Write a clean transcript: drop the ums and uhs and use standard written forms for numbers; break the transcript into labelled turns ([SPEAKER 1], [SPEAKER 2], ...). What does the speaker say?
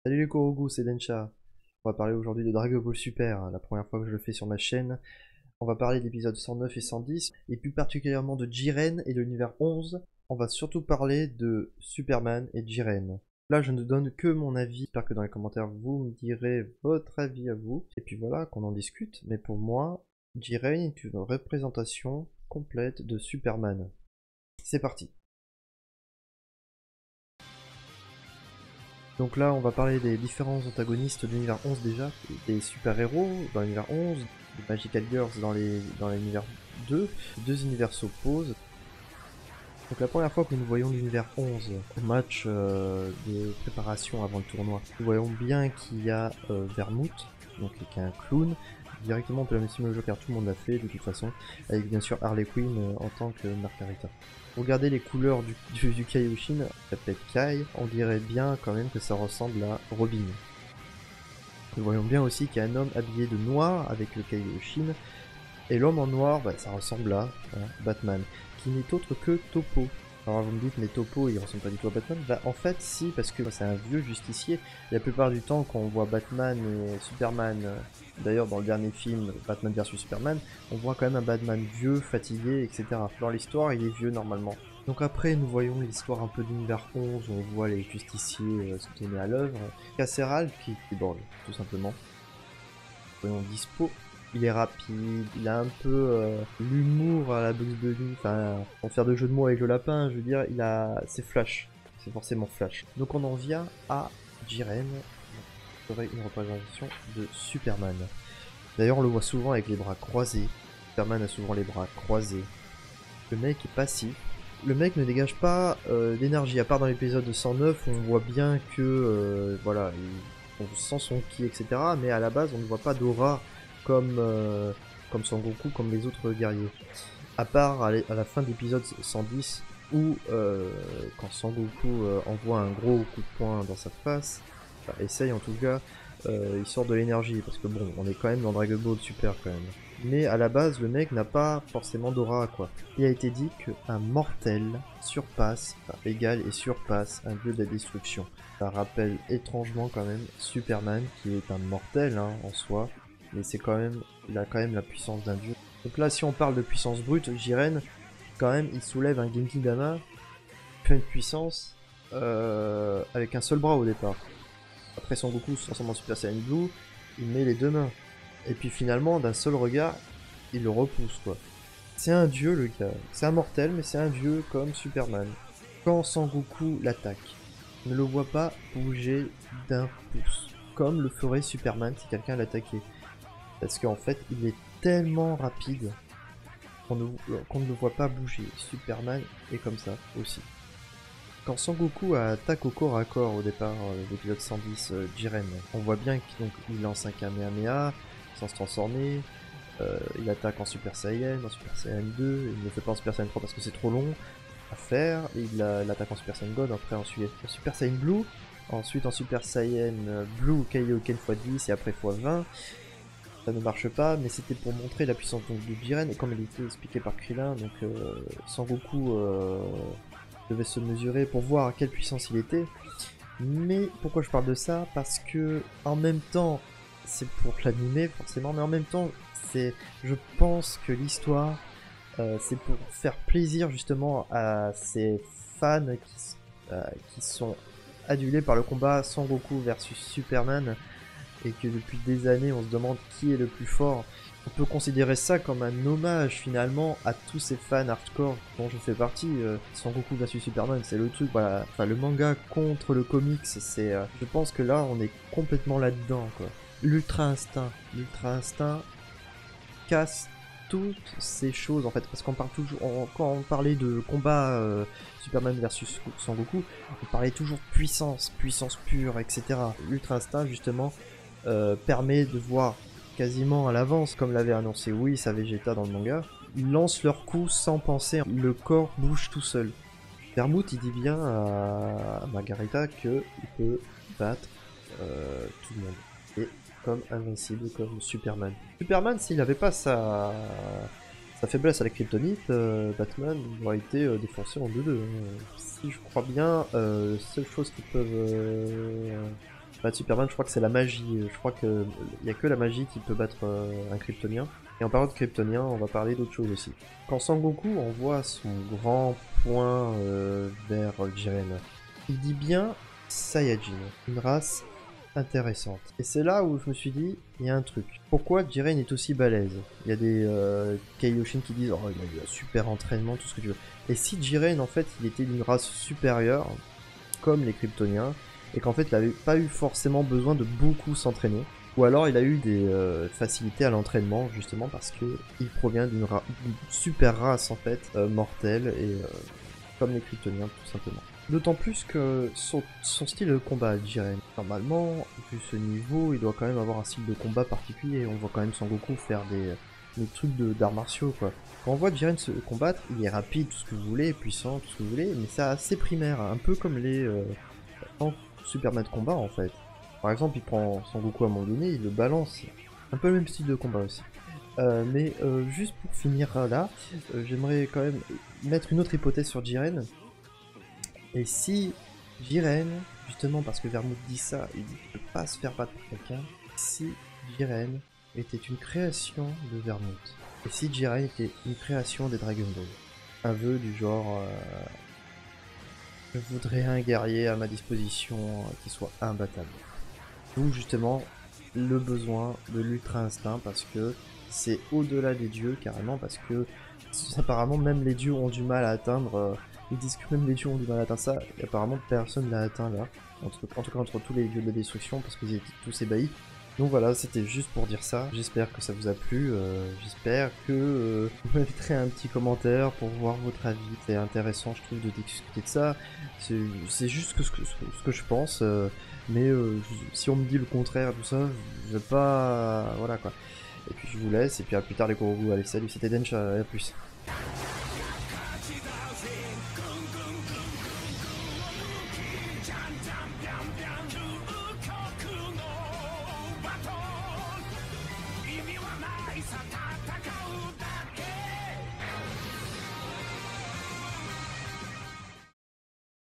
[SPEAKER 1] Salut les Korogus, c'est Densha. On va parler aujourd'hui de Dragon Ball Super, la première fois que je le fais sur ma chaîne. On va parler d'épisodes 109 et 110, et plus particulièrement de Jiren et de l'univers 11. On va surtout parler de Superman et Jiren. Là, je ne donne que mon avis. J'espère que dans les commentaires, vous me direz votre avis à vous. Et puis voilà, qu'on en discute. Mais pour moi, Jiren est une représentation complète de Superman. C'est parti. Donc là, on va parler des différents antagonistes de l'univers 11 déjà, des super-héros dans l'univers 11, des Magical Girls dans l'univers 2. Deux univers s'opposent. Donc la première fois que nous voyons l'univers 11 au match de préparation avant le tournoi, nous voyons bien qu'il y a Vermouth, donc qui est un clown. Directement on peut la mettre sur le Joker, tout le monde l'a fait de toute façon, avec bien sûr Harley Quinn en tant que Margarita. Regardez les couleurs du Kaioshin, ça s'appelle Kai, on dirait bien quand même que ça ressemble à Robin. Nous voyons bien aussi qu'il y a un homme habillé de noir avec le Kaioshin, et l'homme en noir, bah, ça ressemble à Batman, qui n'est autre que Topo. Alors vous me dites, mais Topo il ressemble pas du tout à Batman? Bah en fait si, parce que c'est un vieux justicier. La plupart du temps quand on voit Batman et Superman, d'ailleurs dans le dernier film, Batman vs Superman, on voit quand même un Batman vieux, fatigué, etc. Dans l'histoire il est vieux normalement. Donc après nous voyons l'histoire un peu d'univers 11, où on voit les justiciers se donner à l'œuvre. Casseral qui déborde, tout simplement. Voyons dispo. Il est rapide, il a un peu l'humour à la Bugs Bunny, enfin, en faire de jeu de mots avec le lapin, je veux dire, c'est Flash, c'est forcément Flash. Donc on en vient à Jiren, qui serait une représentation de Superman. D'ailleurs on le voit souvent avec les bras croisés, Superman a souvent les bras croisés. Le mec est passif, le mec ne dégage pas d'énergie, à part dans l'épisode 109 où on voit bien que, voilà, on sent son ki, etc. Mais à la base on ne voit pas d'aura comme Son Goku, comme les autres guerriers. À part à la fin de l'épisode 110, où quand Son Goku envoie un gros coup de poing dans sa face, enfin, essaye en tout cas, il sort de l'énergie, parce que bon, on est quand même dans Dragon Ball Super quand même. Mais à la base, le mec n'a pas forcément d'aura, quoi. Il a été dit qu'un mortel surpasse, enfin, égale et surpasse un dieu de la destruction. Ça rappelle étrangement quand même Superman, qui est un mortel hein, en soi, mais c'est quand même, il a quand même la puissance d'un dieu. Donc là, si on parle de puissance brute, Jiren, quand même, il soulève un Genki Dama, fait une puissance avec un seul bras au départ. Après Son Goku se transforme en Super Saiyan Blue, il met les deux mains. Et puis finalement, d'un seul regard, il le repousse quoi. C'est un dieu le gars. C'est un mortel, mais c'est un dieu comme Superman. Quand Son Goku l'attaque, ne le voit pas bouger d'un pouce, comme le ferait Superman si quelqu'un l'attaquait. Parce qu'en fait, il est tellement rapide qu'on ne le voit pas bouger. Superman est comme ça aussi. Quand Son Goku attaque au corps à corps au départ de l'épisode 110 Jiren, on voit bien qu'il lance un Kamehameha sans se transformer. Il attaque en Super Saiyan, en Super Saiyan 2, il ne le fait pas en Super Saiyan 3 parce que c'est trop long à faire. Il l'attaque en Super Saiyan God, après ensuite en Super Saiyan Blue, ensuite en Super Saiyan Blue Kaioken x10 et après x20. Ça ne marche pas, mais c'était pour montrer la puissance de Jiren, et comme il était expliqué par Krillin, donc Sangoku devait se mesurer pour voir à quelle puissance il était. Mais pourquoi je parle de ça? Parce que en même temps, c'est pour l'animer forcément, mais en même temps, je pense que l'histoire, c'est pour faire plaisir justement à ces fans qui sont adulés par le combat Sangoku versus Superman, et que depuis des années on se demande qui est le plus fort. On peut considérer ça comme un hommage finalement à tous ces fans hardcore dont je fais partie. Sangoku vs Superman, c'est le truc, voilà. Enfin, le manga contre le comics, je pense que là on est complètement là-dedans quoi. L'Ultra Instinct casse toutes ces choses en fait, parce qu'on parle toujours, quand on parlait de combat Superman versus Sangoku, on parlait toujours de puissance pure, etc. L'Ultra Instinct justement permet de voir quasiment à l'avance, comme l'avait annoncé Whis à Vegeta dans le manga. Ils lancent leurs coups sans penser, le corps bouge tout seul. Vermouth il dit bien à Margarita qu'il peut battre tout le monde. Et comme invincible, comme Superman. Superman, s'il n'avait pas sa faiblesse à la kryptonite, Batman aurait été défoncé en 2-2. Si je crois bien, la seule chose qui peuvent battre Superman, je crois que c'est la magie. Je crois que il y a que la magie qui peut battre un Kryptonien. Et en parlant de Kryptonien, on va parler d'autre chose aussi. Quand Sangoku envoie son grand point vers Jiren, il dit bien Saiyajin, une race intéressante. Et c'est là où je me suis dit, il y a un truc. Pourquoi Jiren est aussi balèze? Il y a des Kaioshin qui disent, oh il a eu un super entraînement, tout ce que tu veux. Et si Jiren en fait il était d'une race supérieure, comme les Kryptoniens, et qu'en fait il n'avait pas eu forcément besoin de beaucoup s'entraîner, ou alors il a eu des facilités à l'entraînement justement parce que il provient d'une super race en fait, mortelle, et comme les Kryptoniens tout simplement. D'autant plus que son style de combat, Jiren, normalement, vu ce niveau, il doit quand même avoir un style de combat particulier. On voit quand même Sangoku faire des trucs d'arts martiaux, quoi. Quand on voit Jiren se combattre, il est rapide, tout ce que vous voulez, puissant, tout ce que vous voulez, mais c'est assez primaire, un peu comme les Superman de combat, en fait. Par exemple, il prend Sangoku à un moment donné, il le balance. Un peu le même style de combat aussi. Mais juste pour finir là, j'aimerais quand même mettre une autre hypothèse sur Jiren. Et si Jiren, justement parce que Vermouth dit ça, il ne peut pas se faire battre par quelqu'un, si Jiren était une création de Vermouth, et si Jiren était une création des Dragon Ball, un vœu du genre je voudrais un guerrier à ma disposition qui soit imbattable. D'où justement le besoin de l'ultra instinct, parce que c'est au-delà des dieux carrément, parce que apparemment même les dieux ont du mal à atteindre. Ils disent que même les dieux ont du mal à atteindre ça, et apparemment personne l'a atteint là, en tout cas entre tous les dieux de la destruction, parce qu'ils étaient tous ébahis. Donc voilà, c'était juste pour dire ça, j'espère que ça vous a plu, j'espère que vous m'inviterez un petit commentaire pour voir votre avis, c'est intéressant je trouve de discuter de ça, c'est juste ce que je pense, mais si on me dit le contraire, tout ça, je vais pas... voilà quoi. Et puis je vous laisse, et puis à plus tard les gros goûts, allez salut, c'était Densha, et à plus.
[SPEAKER 2] Satan